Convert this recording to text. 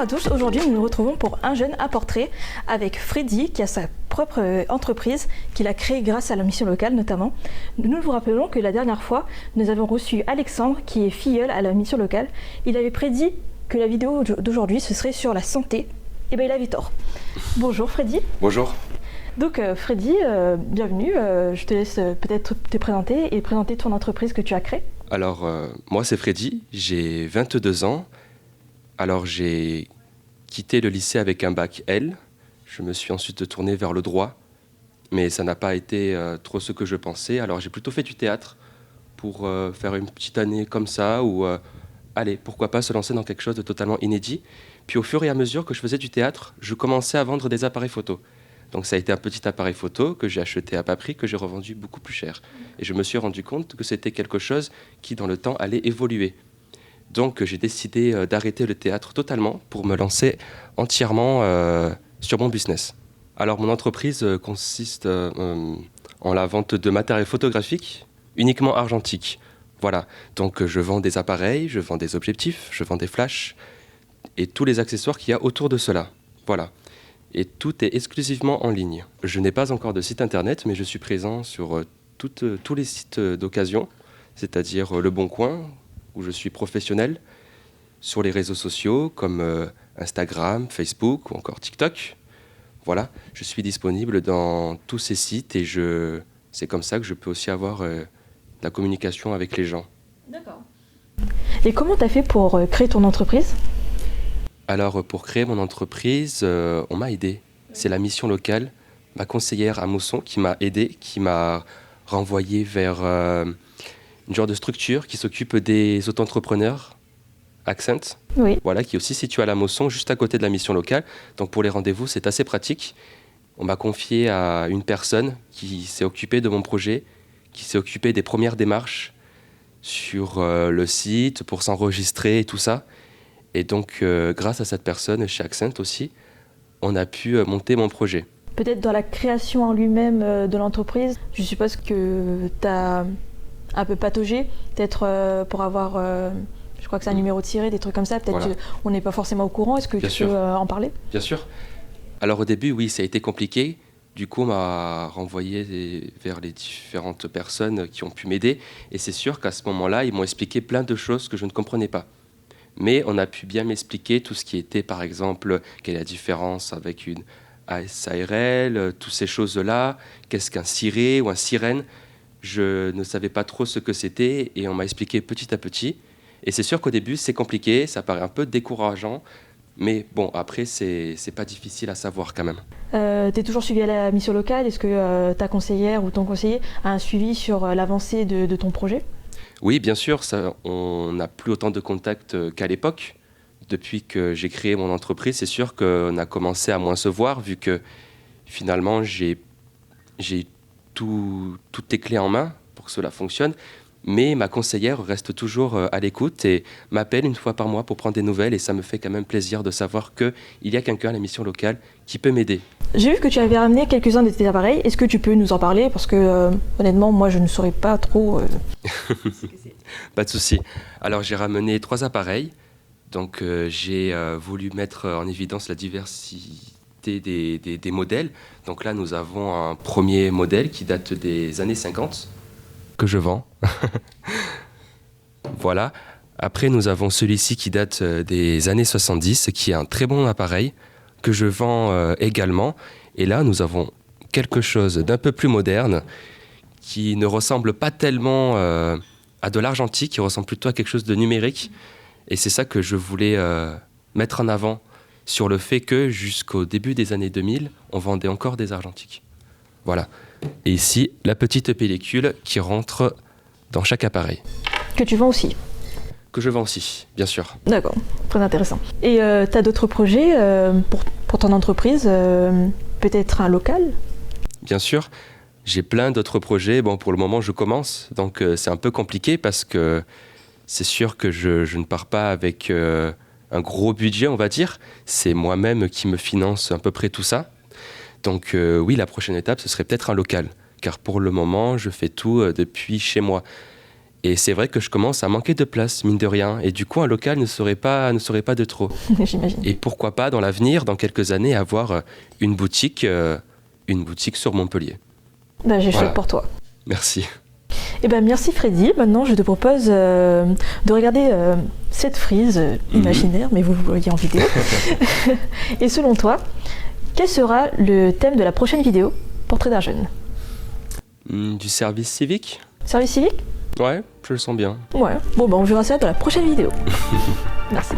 à tous, aujourd'hui nous nous retrouvons pour Un jeune, un portrait avec Freddy qui a sa propre entreprise qu'il a créée grâce à la mission locale notamment. Nous vous rappelons que la dernière fois nous avons reçu Alexandre qui est filleul à la mission locale. Il avait prédit que la vidéo d'aujourd'hui ce serait sur la santé. Et bien il avait tort. Bonjour Freddy. Bonjour. Donc Freddy, bienvenue. Je te laisse peut-être te présenter et présenter ton entreprise que tu as créée. Alors moi c'est Freddy, j'ai 22 ans. Alors j'ai quitté le lycée avec un bac L. Je me suis ensuite tourné vers le droit, mais ça n'a pas été trop ce que je pensais. Alors j'ai plutôt fait du théâtre pour faire une petite année comme ça, où allez, pourquoi pas se lancer dans quelque chose de totalement inédit. Puis au fur et à mesure que je faisais du théâtre, je commençais à vendre des appareils photo. Donc ça a été un petit appareil photo que j'ai acheté à bas prix, que j'ai revendu beaucoup plus cher. Et je me suis rendu compte que c'était quelque chose qui dans le temps allait évoluer. Donc j'ai décidé d'arrêter le théâtre totalement pour me lancer entièrement sur mon business. Alors mon entreprise consiste en la vente de matériel photographique uniquement argentique. Voilà, donc je vends des appareils, je vends des objectifs, je vends des flashs et tous les accessoires qu'il y a autour de cela. Voilà, et tout est exclusivement en ligne. Je n'ai pas encore de site internet, mais je suis présent sur tous les sites d'occasion, c'est-à-dire Le Bon Coin, où je suis professionnel, sur les réseaux sociaux comme Instagram, Facebook ou encore TikTok. Voilà, je suis disponible dans tous ces sites et c'est comme ça que je peux aussi avoir la communication avec les gens. D'accord. Et comment tu as fait pour créer ton entreprise ? Alors pour créer mon entreprise, on m'a aidé. C'est la mission locale, ma conseillère à Mousson qui m'a aidé, qui m'a renvoyé vers une genre de structure qui s'occupe des auto-entrepreneurs, Accent, Oui. Voilà, qui est aussi située à la Mosson, juste à côté de la mission locale. Donc pour les rendez-vous, c'est assez pratique. On m'a confié à une personne qui s'est occupée de mon projet, qui s'est occupée des premières démarches sur le site, pour s'enregistrer et tout ça. Et donc, grâce à cette personne, chez Accent aussi, on a pu monter mon projet. Peut-être dans la création en lui-même de l'entreprise, je suppose que tu as un peu pataugé, peut-être pour avoir, je crois que c'est un numéro tiré, des trucs comme ça, peut-être voilà. On n'est pas forcément au courant, est-ce que Bien tu sûr. peux en parler ? Bien sûr. Alors au début, oui, ça a été compliqué. Du coup, on m'a renvoyé vers les différentes personnes qui ont pu m'aider. Et c'est sûr qu'à ce moment-là, ils m'ont expliqué plein de choses que je ne comprenais pas. Mais on a pu bien m'expliquer tout ce qui était, par exemple, quelle est la différence avec une ASARL, toutes ces choses-là, qu'est-ce qu'un ciré ou un sirène. Je ne savais pas trop ce que c'était et on m'a expliqué petit à petit. Et c'est sûr qu'au début, c'est compliqué, ça paraît un peu décourageant. Mais bon, après, c'est pas difficile à savoir quand même. Tu es toujours suivi à la mission locale. Est-ce que ta conseillère ou ton conseiller a un suivi sur l'avancée de ton projet ? Oui, bien sûr, on n'a plus autant de contacts qu'à l'époque. Depuis que j'ai créé mon entreprise, c'est sûr qu'on a commencé à moins se voir, vu que finalement, j'ai toutes les clés en main pour que cela fonctionne. Mais ma conseillère reste toujours à l'écoute et m'appelle une fois par mois pour prendre des nouvelles. Et ça me fait quand même plaisir de savoir qu'il y a quelqu'un à la mission locale qui peut m'aider. J'ai vu que tu avais ramené quelques-uns de tes appareils. Est-ce que tu peux nous en parler ? Parce que honnêtement, moi, je ne saurais pas trop ce que c'est. Pas de souci. Alors, j'ai ramené 3 appareils. Donc, j'ai voulu mettre en évidence la diversité des modèles. Donc là, nous avons un premier modèle qui date des années 50. Que je vends. Voilà. Après, nous avons celui-ci qui date des années 70, qui est un très bon appareil que je vends également. Et là, nous avons quelque chose d'un peu plus moderne qui ne ressemble pas tellement à de l'argentique, qui ressemble plutôt à quelque chose de numérique. Et c'est ça que je voulais mettre en avant sur le fait que jusqu'au début des années 2000, on vendait encore des argentiques. Voilà. Et ici, la petite pellicule qui rentre dans chaque appareil. Que tu vends aussi ? Que je vends aussi, bien sûr. D'accord, très intéressant. Et tu as d'autres projets pour ton entreprise, peut-être un local ? Bien sûr, j'ai plein d'autres projets. Bon, pour le moment, je commence, donc c'est un peu compliqué parce que c'est sûr que je ne pars pas avec un gros budget, on va dire. C'est moi-même qui me finance à peu près tout ça. Donc oui, la prochaine étape, ce serait peut-être un local. Car pour le moment, je fais tout depuis chez moi. Et c'est vrai que je commence à manquer de place, mine de rien. Et du coup, un local ne serait pas de trop. J'imagine. Et pourquoi pas, dans l'avenir, dans quelques années, avoir une boutique sur Montpellier. Bah, j'ai Voilà. chaud pour toi. Merci. Eh ben, merci Freddy. Maintenant, je te propose de regarder cette frise imaginaire, mais vous voyez en vidéo. Et selon toi, quel sera le thème de la prochaine vidéo, Portrait d'un jeune? Du service civique? Service civique? Ouais, je le sens bien. Ouais. Bon, ben, on verra ça dans la prochaine vidéo. Merci.